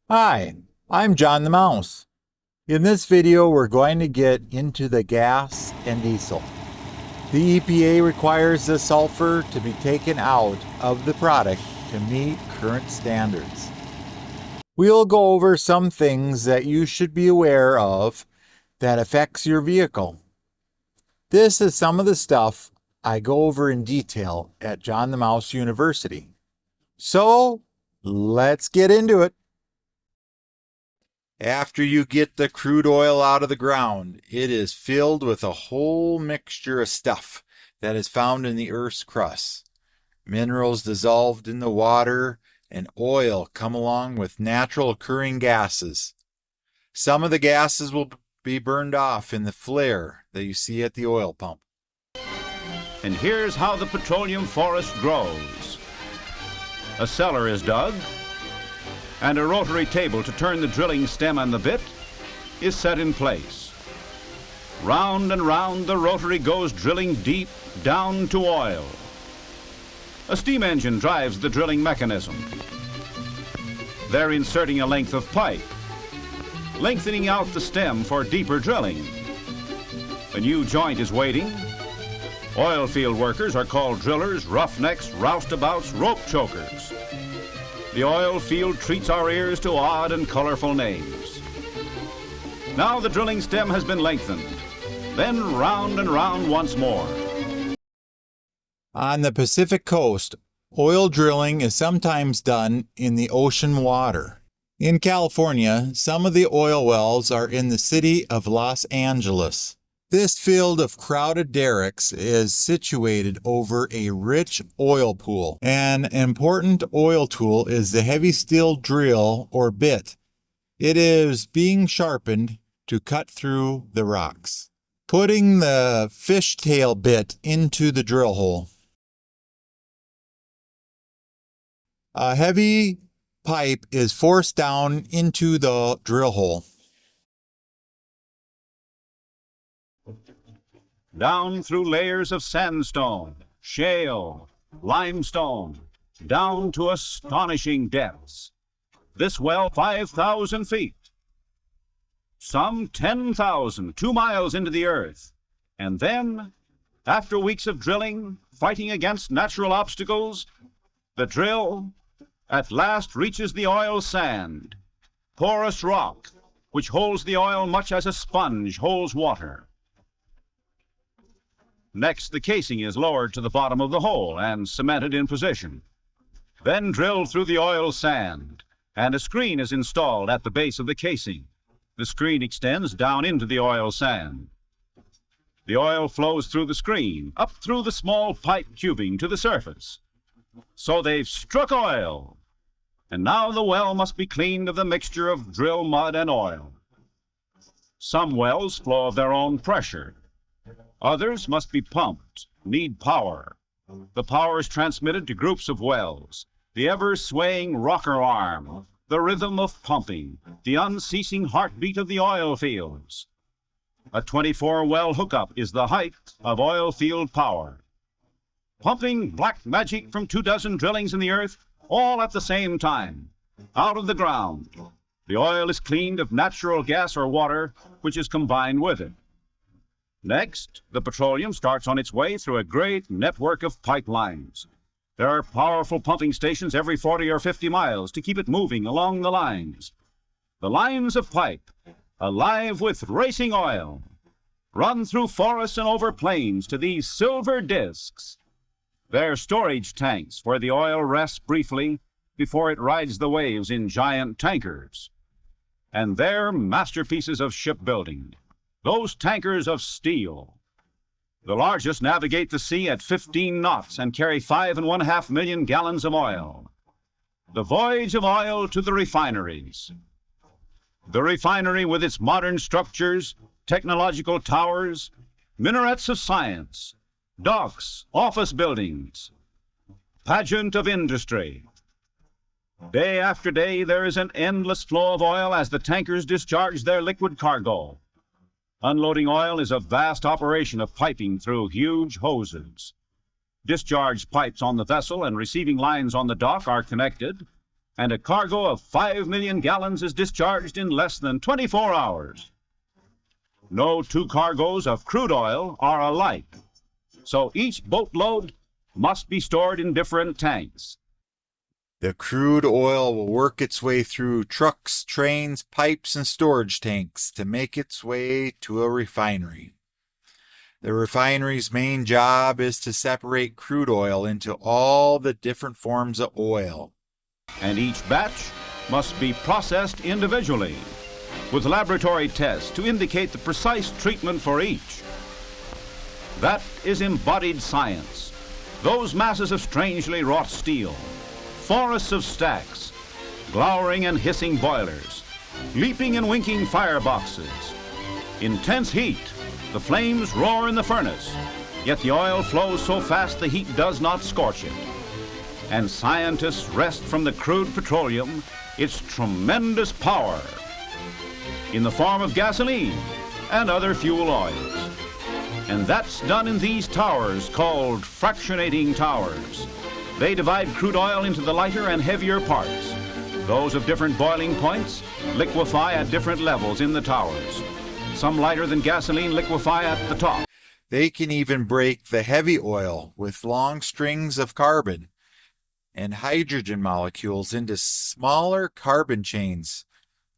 Hi, I'm John the Mouse. In this video, we're going to get into the gas and diesel. The EPA requires the sulfur to be taken out of the product to meet current standards. We'll go over some things that you should be aware of that affects your vehicle. This is some of the stuff I go over in detail at JohntheMouse University. So, let's get into it. After you get the crude oil out of the ground, it is filled with a whole mixture of stuff that is found in the Earth's crust. Minerals dissolved in the water and oil come along with natural occurring gases. Some of the gases will be burned off in the flare that you see at the oil pump. And here's how the petroleum forest grows. A cellar is dug, and a rotary table to turn the drilling stem and the bit is set in place. Round and round the rotary goes, drilling deep down to oil. A steam engine drives the drilling mechanism. They're inserting a length of pipe, lengthening out the stem for deeper drilling. A new joint is waiting. Oil field workers are called drillers, roughnecks, roustabouts, rope chokers. The oil field treats our ears to odd and colorful names. Now the drilling stem has been lengthened, then round and round once more. On the Pacific coast, oil drilling is sometimes done in the ocean water. In California, some of the oil wells are in the city of Los Angeles. This field of crowded derricks is situated over a rich oil pool. An important oil tool is the heavy steel drill or bit. It is being sharpened to cut through the rocks. Putting the fishtail bit into the drill hole. A heavy pipe is forced down into the drill hole. Down through layers of sandstone, shale, limestone, down to astonishing depths. This well 5,000 feet, some 10,000, 2 miles into the earth. And then, after weeks of drilling, fighting against natural obstacles, the drill at last reaches the oil sand, porous rock, which holds the oil much as a sponge holds water. Next, the casing is lowered to the bottom of the hole and cemented in position. Then drilled through the oil sand, and a screen is installed at the base of the casing. The screen extends down into the oil sand. The oil flows through the screen, up through the small pipe tubing to the surface. So they've struck oil, and now the well must be cleaned of the mixture of drill mud and oil. Some wells flow of their own pressure. Others must be pumped, need power. The power is transmitted to groups of wells, the ever-swaying rocker arm, the rhythm of pumping, the unceasing heartbeat of the oil fields. A 24-well hookup is the height of oil field power. Pumping black magic from 24 drillings in the earth, all at the same time, out of the ground. The oil is cleaned of natural gas or water, which is combined with it. Next, the petroleum starts on its way through a great network of pipelines. There are powerful pumping stations every 40 or 50 miles to keep it moving along the lines. The lines of pipe, alive with racing oil, run through forests and over plains to these silver discs. They're storage tanks where the oil rests briefly before it rides the waves in giant tankers. And they're masterpieces of shipbuilding. Those tankers of steel. The largest navigate the sea at 15 knots and carry 5.5 million gallons of oil. The voyage of oil to the refineries. The refinery with its modern structures, technological towers, minarets of science, docks, office buildings, pageant of industry. Day after day, there is an endless flow of oil as the tankers discharge their liquid cargo. Unloading oil is a vast operation of piping through huge hoses. Discharge pipes on the vessel and receiving lines on the dock are connected, and a cargo of 5 million gallons is discharged in less than 24 hours. No two cargoes of crude oil are alike, so each boatload must be stored in different tanks. The crude oil will work its way through trucks, trains, pipes, and storage tanks to make its way to a refinery. The refinery's main job is to separate crude oil into all the different forms of oil. And each batch must be processed individually, with laboratory tests to indicate the precise treatment for each. That is embodied science. Those masses of strangely wrought steel, forests of stacks, glowering and hissing boilers, leaping and winking fireboxes. Intense heat, the flames roar in the furnace, yet the oil flows so fast the heat does not scorch it. And scientists wrest from the crude petroleum its tremendous power in the form of gasoline and other fuel oils. And that's done in these towers called fractionating towers. They divide crude oil into the lighter and heavier parts. Those of different boiling points liquefy at different levels in the towers. Some lighter than gasoline liquefy at the top. They can even break the heavy oil with long strings of carbon and hydrogen molecules into smaller carbon chains,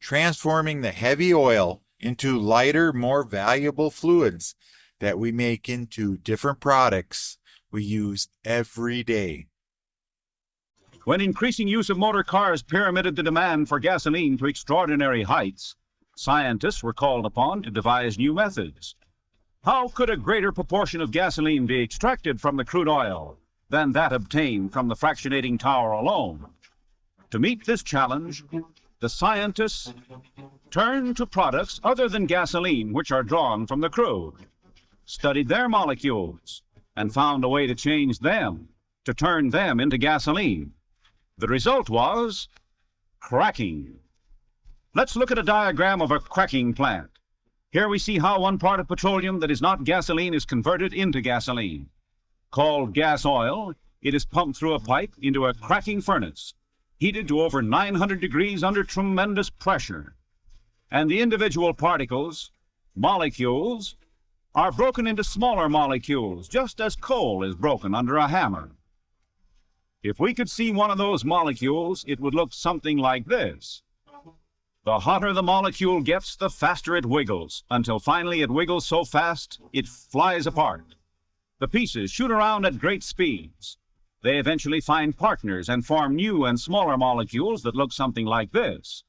transforming the heavy oil into lighter, more valuable fluids that we make into different products we use every day. When increasing use of motor cars pyramided the demand for gasoline to extraordinary heights, scientists were called upon to devise new methods. How could a greater proportion of gasoline be extracted from the crude oil than that obtained from the fractionating tower alone? To meet this challenge, the scientists turned to products other than gasoline which are drawn from the crude, studied their molecules, and found a way to change them, to turn them into gasoline. The result was cracking. Let's look at a diagram of a cracking plant. Here we see how one part of petroleum that is not gasoline is converted into gasoline. Called gas oil, it is pumped through a pipe into a cracking furnace, heated to over 900 degrees under tremendous pressure. And the individual particles, molecules, are broken into smaller molecules, just as coal is broken under a hammer. If we could see one of those molecules, it would look something like this. The hotter the molecule gets, the faster it wiggles, until finally it wiggles so fast it flies apart. The pieces shoot around at great speeds. They eventually find partners and form new and smaller molecules that look something like this.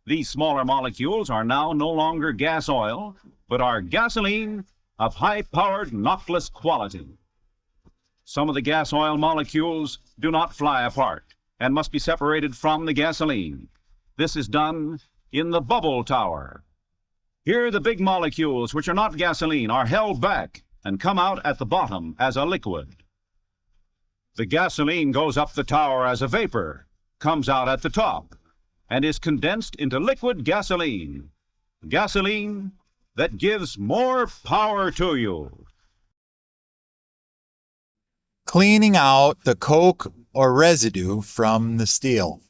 These smaller molecules are now no longer gas oil, but are gasoline of high-powered, knockless quality. Some of the gas oil molecules do not fly apart and must be separated from the gasoline. This is done in the bubble tower. Here the big molecules, which are not gasoline, are held back and come out at the bottom as a liquid. The gasoline goes up the tower as a vapor, comes out at the top, and is condensed into liquid gasoline. Gasoline that gives more power to you. Cleaning out the coke or residue from the steel.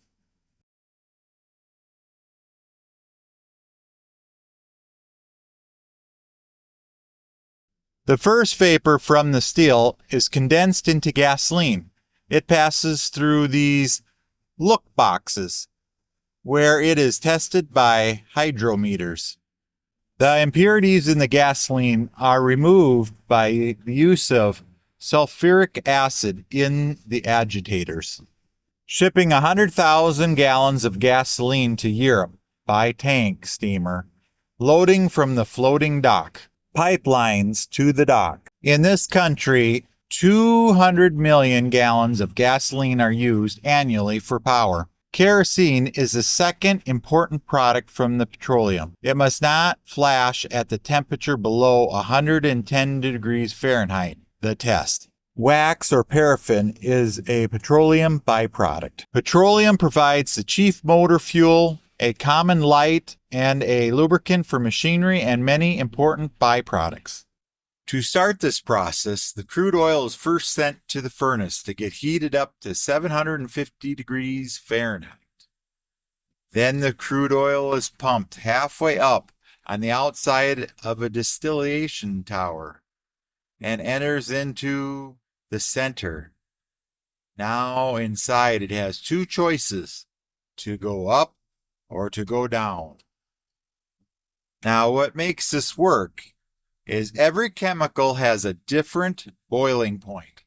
The first vapor from the steel is condensed into gasoline. It passes through these look boxes, where it is tested by hydrometers. The impurities in the gasoline are removed by the use of sulfuric acid in the agitators. Shipping 100,000 gallons of gasoline to Europe by tank steamer, loading from the floating dock, pipelines to the dock. In this country, 200 million gallons of gasoline are used annually for power. Kerosene is the second important product from the petroleum. It must not flash at the temperature below 110 degrees Fahrenheit, the test. Wax or paraffin is a petroleum byproduct. Petroleum provides the chief motor fuel, a common light, and a lubricant for machinery and many important byproducts. To start this process, the crude oil is first sent to the furnace to get heated up to 750 degrees Fahrenheit. Then the crude oil is pumped halfway up on the outside of a distillation tower and enters into the center. Now inside it has two choices, to go up or to go down. Now what makes this work is every chemical has a different boiling point.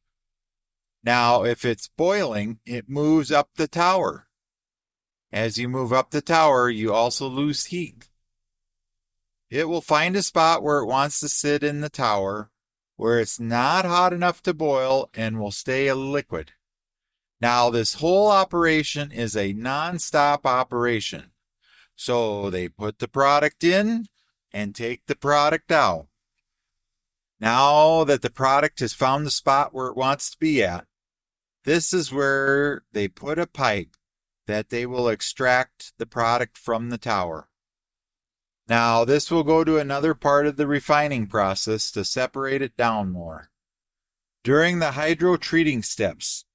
Now if it's boiling, it moves up the tower. As you move up the tower, you also lose heat. It will find a spot where it wants to sit in the tower, where it's not hot enough to boil and will stay a liquid. Now, this whole operation is a non-stop operation. So they put the product in and take the product out. Now that the product has found the spot where it wants to be at, this is where they put a pipe that they will extract the product from the tower. Now, this will go to another part of the refining process to separate it down more. During the hydro-treating steps,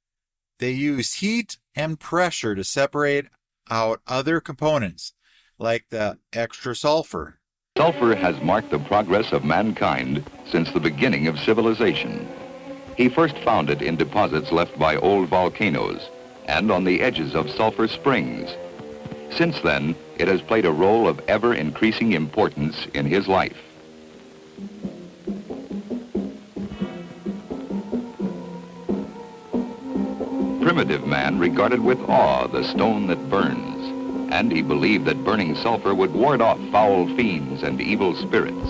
they use heat and pressure to separate out other components, like the extra sulfur. Sulfur has marked the progress of mankind since the beginning of civilization. He first found it in deposits left by old volcanoes and on the edges of sulfur springs. Since then, it has played a role of ever-increasing importance in his life. Primitive man regarded with awe the stone that burns, and he believed that burning sulfur would ward off foul fiends and evil spirits.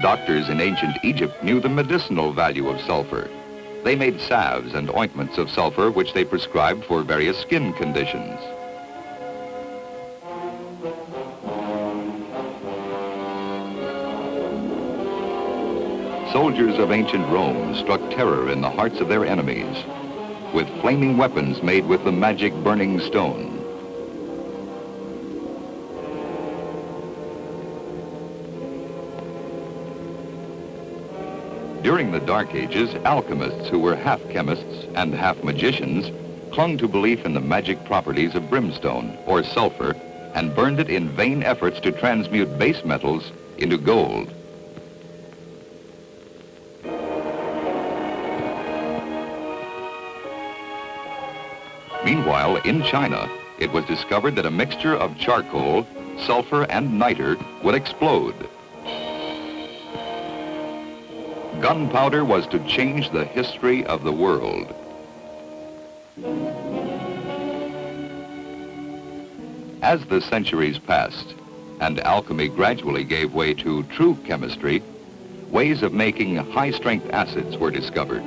Doctors in ancient Egypt knew the medicinal value of sulfur. They made salves and ointments of sulfur which they prescribed for various skin conditions. Soldiers of ancient Rome struck terror in the hearts of their enemies with flaming weapons made with the magic burning stone. During the Dark Ages, alchemists who were half chemists and half magicians clung to belief in the magic properties of brimstone, or sulfur, and burned it in vain efforts to transmute base metals into gold. Meanwhile, in China, it was discovered that a mixture of charcoal, sulfur, and niter would explode. Gunpowder was to change the history of the world. As the centuries passed and alchemy gradually gave way to true chemistry, ways of making high-strength acids were discovered.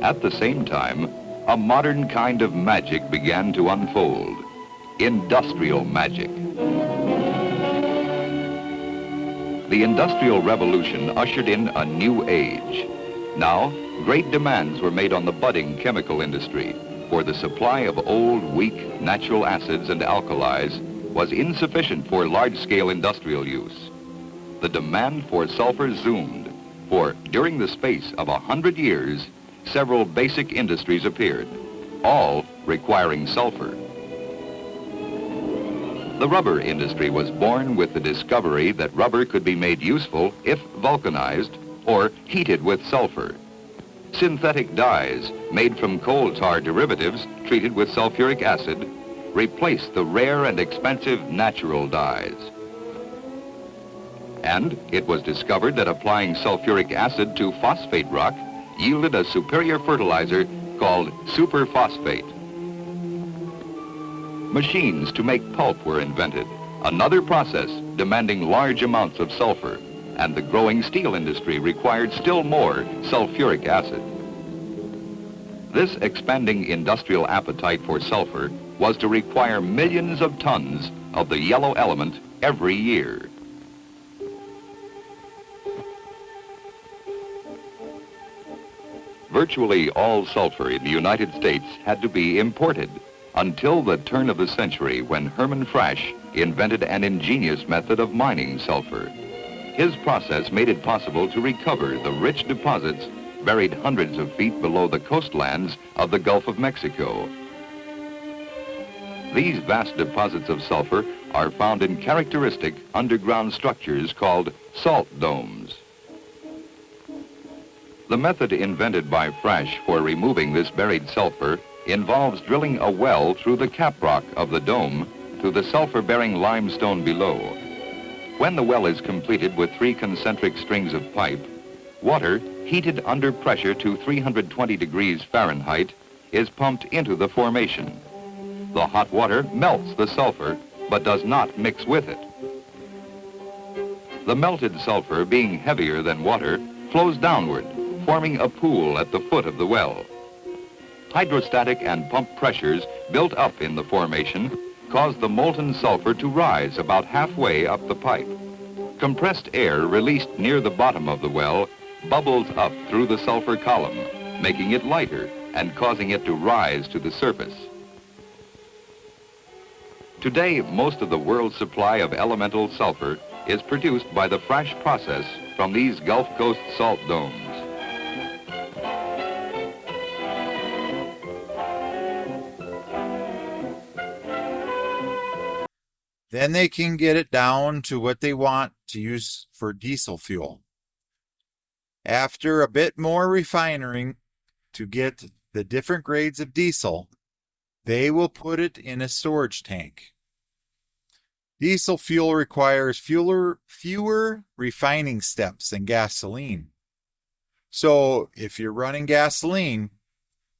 At the same time, a modern kind of magic began to unfold. Industrial magic. The Industrial Revolution ushered in a new age. Now, great demands were made on the budding chemical industry, for the supply of old, weak natural acids and alkalis was insufficient for large-scale industrial use. The demand for sulfur zoomed, for during the space of 100 years, several basic industries appeared, all requiring sulfur. The rubber industry was born with the discovery that rubber could be made useful if vulcanized or heated with sulfur. Synthetic dyes made from coal tar derivatives treated with sulfuric acid replaced the rare and expensive natural dyes. And it was discovered that applying sulfuric acid to phosphate rock yielded a superior fertilizer called superphosphate. Machines to make pulp were invented, another process demanding large amounts of sulfur, and the growing steel industry required still more sulfuric acid. This expanding industrial appetite for sulfur was to require millions of tons of the yellow element every year. Virtually all sulfur in the United States had to be imported, until the turn of the century when Herman Frasch invented an ingenious method of mining sulfur. His process made it possible to recover the rich deposits buried hundreds of feet below the coastlands of the Gulf of Mexico. These vast deposits of sulfur are found in characteristic underground structures called salt domes. The method invented by Frasch for removing this buried sulfur involves drilling a well through the caprock of the dome to the sulfur-bearing limestone below. When the well is completed with 3 concentric strings of pipe, water heated under pressure to 320 degrees Fahrenheit is pumped into the formation. The hot water melts the sulfur, but does not mix with it. The melted sulfur, being heavier than water, flows downward, forming a pool at the foot of the well. Hydrostatic and pump pressures built up in the formation cause the molten sulfur to rise about halfway up the pipe. Compressed air released near the bottom of the well bubbles up through the sulfur column, making it lighter and causing it to rise to the surface. Today, most of the world's supply of elemental sulfur is produced by the Frasch process from these Gulf Coast salt domes. Then they can get it down to what they want to use for diesel fuel. After a bit more refining to get the different grades of diesel, they will put it in a storage tank. Diesel fuel requires fewer refining steps than gasoline. So if you're running gasoline,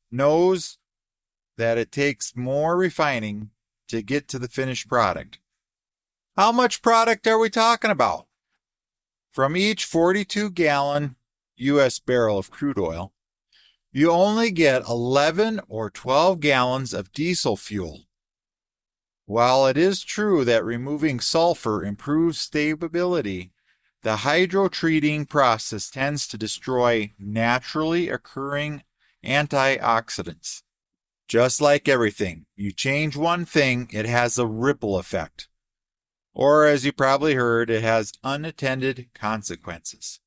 knows that it takes more refining to get to the finished product. How much product are we talking about? From each 42-gallon U.S. barrel of crude oil, you only get 11 or 12 gallons of diesel fuel. While it is true that removing sulfur improves stability, the hydrotreating process tends to destroy naturally occurring antioxidants. Just like everything, you change one thing, it has a ripple effect. Or, as you probably heard, it has unintended consequences.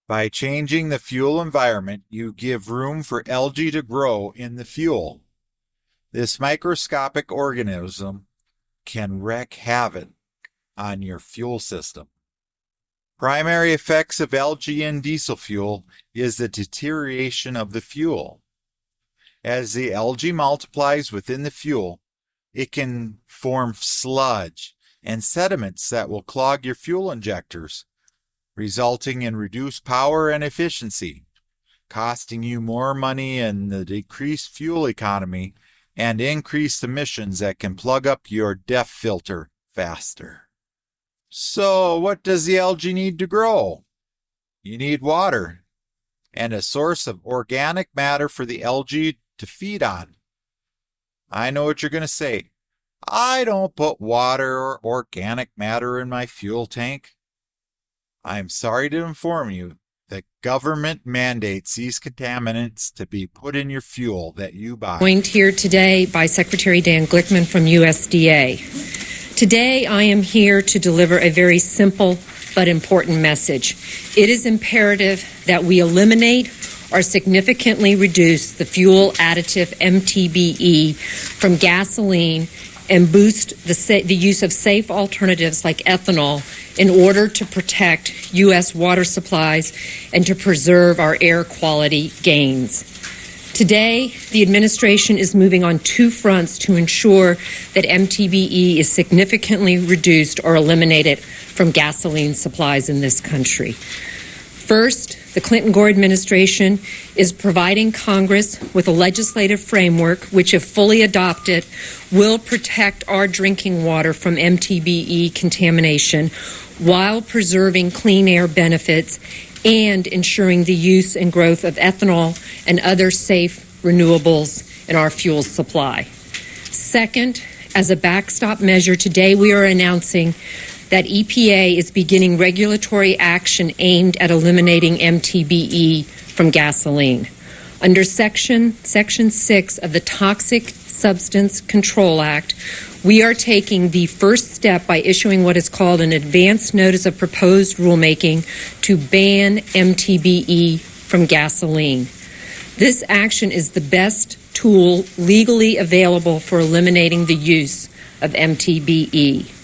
By changing the fuel environment, you give room for algae to grow in the fuel. This microscopic organism can wreak havoc on your fuel system. Primary effects of algae in diesel fuel is the deterioration of the fuel. As the algae multiplies within the fuel, it can form sludge and sediments that will clog your fuel injectors, resulting in reduced power and efficiency, costing you more money and the decreased fuel economy and increased emissions that can plug up your DEF filter faster. So what does the algae need to grow? You need water and a source of organic matter for the algae to feed on. I know what you're going to say. I don't put water or organic matter in my fuel tank. I'm sorry to inform you that government mandates these contaminants to be put in your fuel that you buy. Joined here today by Secretary Dan Glickman from USDA. Today I am here to deliver a very simple but important message. It is imperative that we eliminate or significantly reduce the fuel additive MTBE from gasoline and boost the use of safe alternatives like ethanol in order to protect U.S. water supplies and to preserve our air quality gains. Today, the administration is moving on 2 fronts to ensure that MTBE is significantly reduced or eliminated from gasoline supplies in this country. First, the Clinton-Gore administration is providing Congress with a legislative framework which, if fully adopted, will protect our drinking water from MTBE contamination while preserving clean air benefits and ensuring the use and growth of ethanol and other safe renewables in our fuel supply. Second, as a backstop measure, today we are announcing that EPA is beginning regulatory action aimed at eliminating MTBE from gasoline. Under Section 6 of the Toxic Substance Control Act, we are taking the first step by issuing what is called an advance notice of proposed rulemaking to ban MTBE from gasoline. This action is the best tool legally available for eliminating the use of MTBE.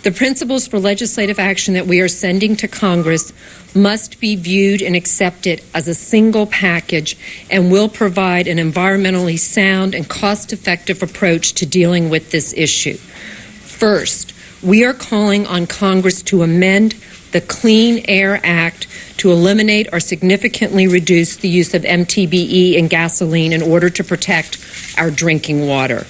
The principles for legislative action that we are sending to Congress must be viewed and accepted as a single package and will provide an environmentally sound and cost-effective approach to dealing with this issue. First, we are calling on Congress to amend the Clean Air Act to eliminate or significantly reduce the use of MTBE in gasoline in order to protect our drinking water.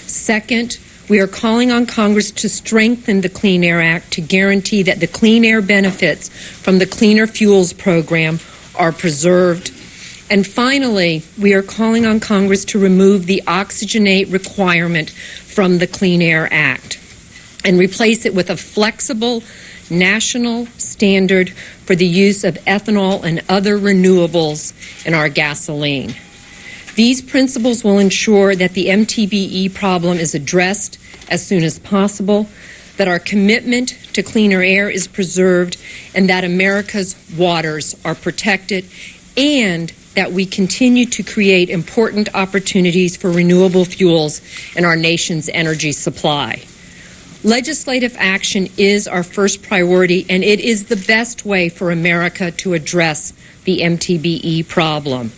Second, we are calling on Congress to strengthen the Clean Air Act to guarantee that the clean air benefits from the Cleaner Fuels program are preserved. And finally, we are calling on Congress to remove the oxygenate requirement from the Clean Air Act and replace it with a flexible national standard for the use of ethanol and other renewables in our gasoline. These principles will ensure that the MTBE problem is addressed as soon as possible, that our commitment to cleaner air is preserved, and that America's waters are protected, and that we continue to create important opportunities for renewable fuels in our nation's energy supply. Legislative action is our first priority, and it is the best way for America to address the MTBE problem.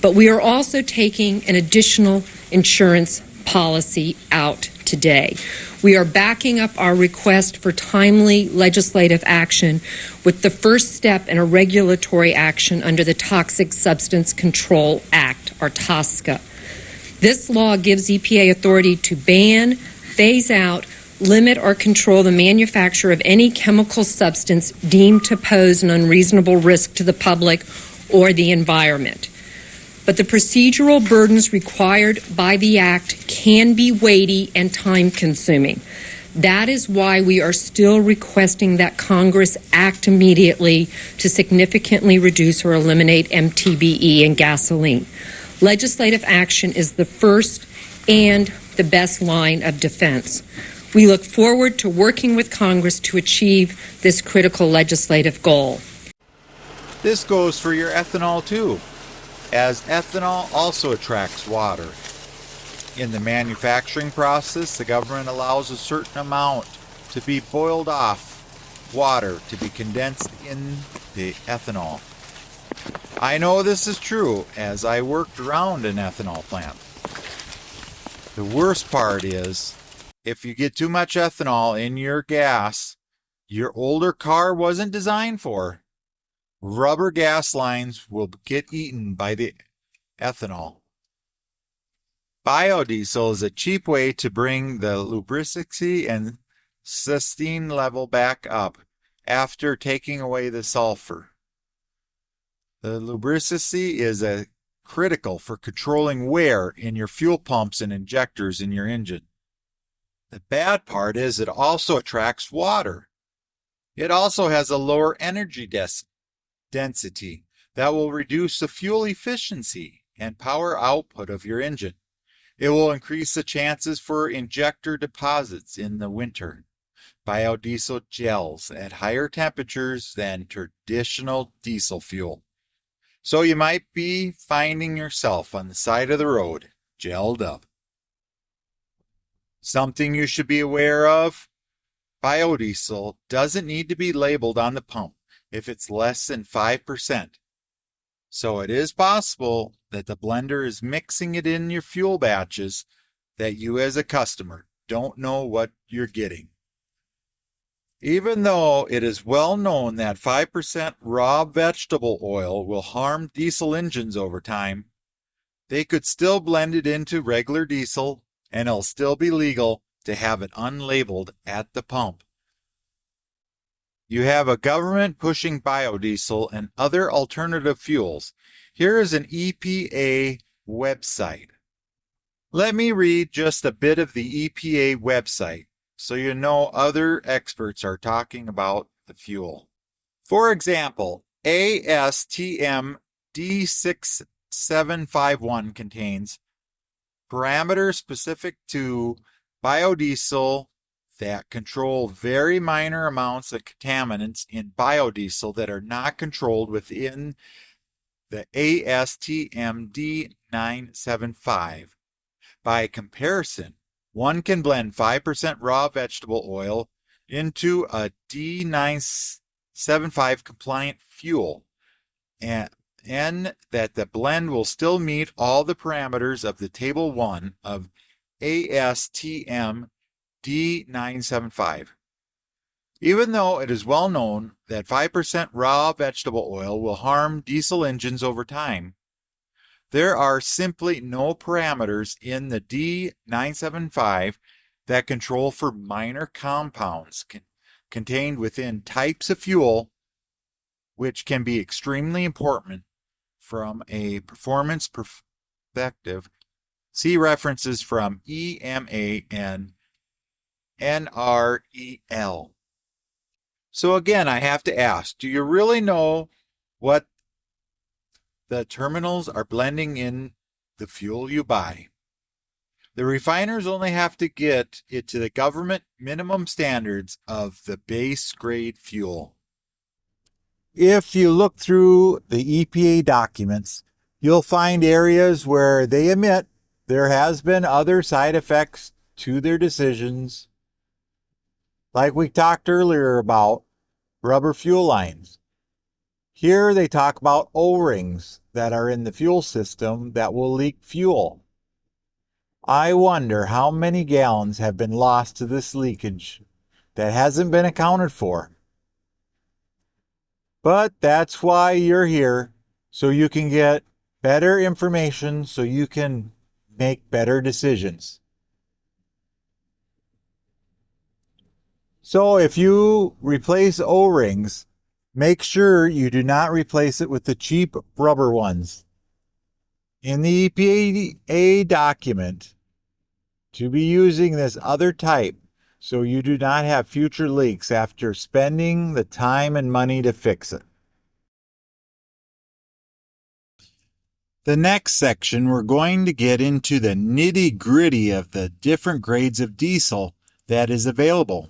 But we are also taking an additional insurance policy out today. We are backing up our request for timely legislative action with the first step in a regulatory action under the Toxic Substance Control Act, or TSCA. This law gives EPA authority to ban, phase out, limit, or control the manufacture of any chemical substance deemed to pose an unreasonable risk to the public or the environment. But the procedural burdens required by the Act can be weighty and time-consuming. That is why we are still requesting that Congress act immediately to significantly reduce or eliminate MTBE in gasoline. Legislative action is the first and the best line of defense. We look forward to working with Congress to achieve this critical legislative goal. This goes for your ethanol too, as ethanol also attracts water. In the manufacturing process, the government allows a certain amount to be boiled off water to be condensed in the ethanol. I know this is true, as I worked around an ethanol plant. The worst part is, if you get too much ethanol in your gas your older car wasn't designed for, rubber gas lines will get eaten by the ethanol. Biodiesel is a cheap way to bring the lubricity and sustain level back up after taking away the sulfur. The lubricity is critical for controlling wear in your fuel pumps and injectors in your engine. The bad part is it also attracts water. It also has a lower energy density that will reduce the fuel efficiency and power output of your engine. It will increase the chances for injector deposits in the winter. Biodiesel gels at higher temperatures than traditional diesel fuel. So you might be finding yourself on the side of the road, gelled up. Something you should be aware of: biodiesel doesn't need to be labeled on the pump if it's less than 5%. So it is possible that the blender is mixing it in your fuel batches that you as a customer don't know what you're getting. Even though it is well known that 5% raw vegetable oil will harm diesel engines over time, they could still blend it into regular diesel and it'll still be legal to have it unlabeled at the pump. You have a government pushing biodiesel and other alternative fuels. Here is an EPA website. Let me read just a bit of the EPA website so you know other experts are talking about the fuel. For example, ASTM D6751 contains parameters specific to biodiesel that control very minor amounts of contaminants in biodiesel that are not controlled within the ASTM D975. By comparison, one can blend 5% raw vegetable oil into a D975 compliant fuel, and that the blend will still meet all the parameters of the Table 1 of ASTM D975. Even though it is well known that 5% raw vegetable oil will harm diesel engines over time, there are simply no parameters in the D975 that control for minor compounds contained within types of fuel, which can be extremely important from a performance perspective. See references from EMA and NREL. So again, I have to ask, do you really know what the terminals are blending in the fuel you buy? The refiners only have to get it to the government minimum standards of the base grade fuel. If you look through the EPA documents, you'll find areas where they admit there has been other side effects to their decisions, like we talked earlier about rubber fuel lines. Here they talk about O-rings that are in the fuel system that will leak fuel. I wonder how many gallons have been lost to this leakage that hasn't been accounted for. But that's why you're here, so you can get better information, so you can make better decisions. So if you replace O-rings, make sure you do not replace it with the cheap rubber ones. In the EPA document, to be using this other type so you do not have future leaks after spending the time and money to fix it. The next section, we're going to get into the nitty-gritty of the different grades of diesel that is available.